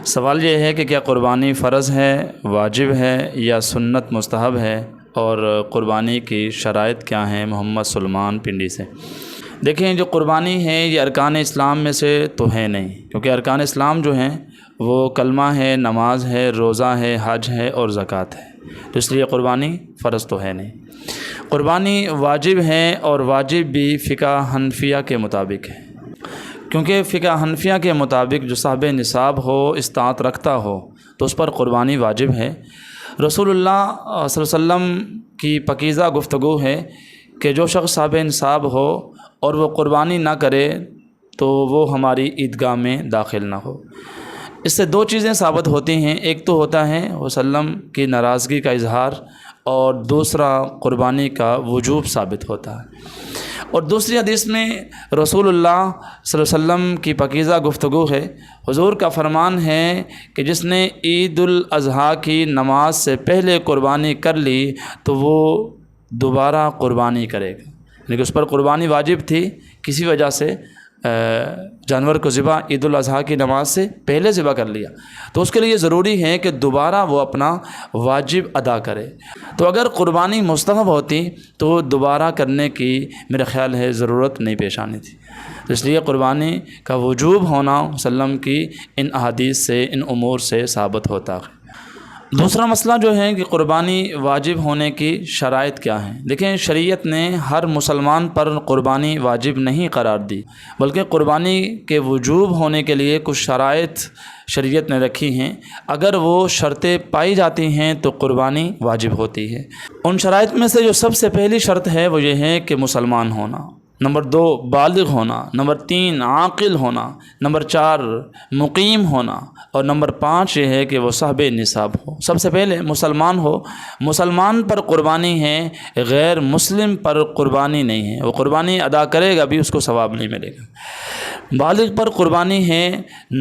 سوال یہ ہے کہ کیا قربانی فرض ہے، واجب ہے یا سنت مستحب ہے، اور قربانی کی شرائط کیا ہیں؟ محمد سلمان پنڈی سے۔ دیکھیں، جو قربانی ہے یہ ارکان اسلام میں سے تو ہے نہیں، کیونکہ ارکان اسلام جو ہیں وہ کلمہ ہے، نماز ہے، روزہ ہے، حج ہے اور زکوٰۃ ہے، تو اس لیے قربانی فرض تو ہے نہیں۔ قربانی واجب ہے، اور واجب بھی فقہ حنفیہ کے مطابق ہے، کیونکہ فقہ حنفیہ کے مطابق جو صاحب نصاب ہو، استطاعت رکھتا ہو، تو اس پر قربانی واجب ہے۔ رسول اللہ صلی اللہ علیہ وسلم کی پاکیزہ گفتگو ہے کہ جو شخص صاحب نصاب ہو اور وہ قربانی نہ کرے تو وہ ہماری عیدگاہ میں داخل نہ ہو۔ اس سے دو چیزیں ثابت ہوتی ہیں، ایک تو ہوتا ہے وسلم کی ناراضگی کا اظہار، اور دوسرا قربانی کا وجوب ثابت ہوتا ہے۔ اور دوسری حدیث میں رسول اللہ صلی اللہ علیہ وسلم کی پاکیزہ گفتگو ہے، حضور کا فرمان ہے کہ جس نے عید الاضحیٰ کی نماز سے پہلے قربانی کر لی تو وہ دوبارہ قربانی کرے گا، لیکن اس پر قربانی واجب تھی، کسی وجہ سے جانور کو ذبح عید الاضحیٰ کی نماز سے پہلے ذبح کر لیا، تو اس کے لیے ضروری ہے کہ دوبارہ وہ اپنا واجب ادا کرے۔ تو اگر قربانی مستحب ہوتی تو دوبارہ کرنے کی میرا خیال ہے ضرورت نہیں پیش آنی تھی، تو اس لیے قربانی کا وجوب ہونا وسلم کی ان احادیث سے، ان امور سے ثابت ہوتا ہے۔ دوسرا مسئلہ جو ہے کہ قربانی واجب ہونے کی شرائط کیا ہیں؟ دیکھیں، شریعت نے ہر مسلمان پر قربانی واجب نہیں قرار دی، بلکہ قربانی کے وجوب ہونے کے لیے کچھ شرائط شریعت نے رکھی ہیں، اگر وہ شرطیں پائی جاتی ہیں تو قربانی واجب ہوتی ہے۔ ان شرائط میں سے جو سب سے پہلی شرط ہے وہ یہ ہے کہ مسلمان ہونا، نمبر 2 بالغ ہونا، نمبر 3 عاقل ہونا، نمبر 4 مقیم ہونا، اور نمبر 5 یہ ہے کہ وہ صاحب نصاب ہو۔ سب سے پہلے مسلمان ہو، مسلمان پر قربانی ہے، غیر مسلم پر قربانی نہیں ہے، وہ قربانی ادا کرے گا بھی اس کو ثواب نہیں ملے گا۔ بالغ پر قربانی ہے،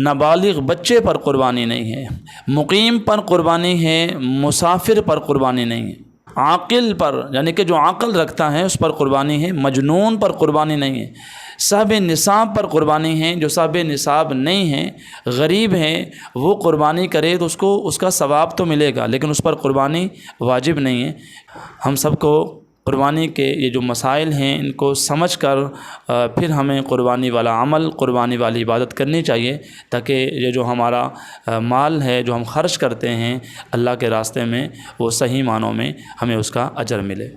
نابالغ بچے پر قربانی نہیں ہے، مقیم پر قربانی ہے، مسافر پر قربانی نہیں ہے، عاقل پر یعنی کہ جو عقل رکھتا ہے اس پر قربانی ہے، مجنون پر قربانی نہیں ہے، صاحب نصاب پر قربانی ہے، جو صاحب نصاب نہیں ہے، غریب ہے، وہ قربانی کرے تو اس کا ثواب تو ملے گا، لیکن اس پر قربانی واجب نہیں ہے۔ ہم سب کو قربانی کے یہ جو مسائل ہیں ان کو سمجھ کر پھر ہمیں قربانی والا عمل، قربانی والی عبادت کرنی چاہیے، تاکہ یہ جو ہمارا مال ہے جو ہم خرچ کرتے ہیں اللہ کے راستے میں، وہ صحیح معنوں میں ہمیں اس کا اجر ملے۔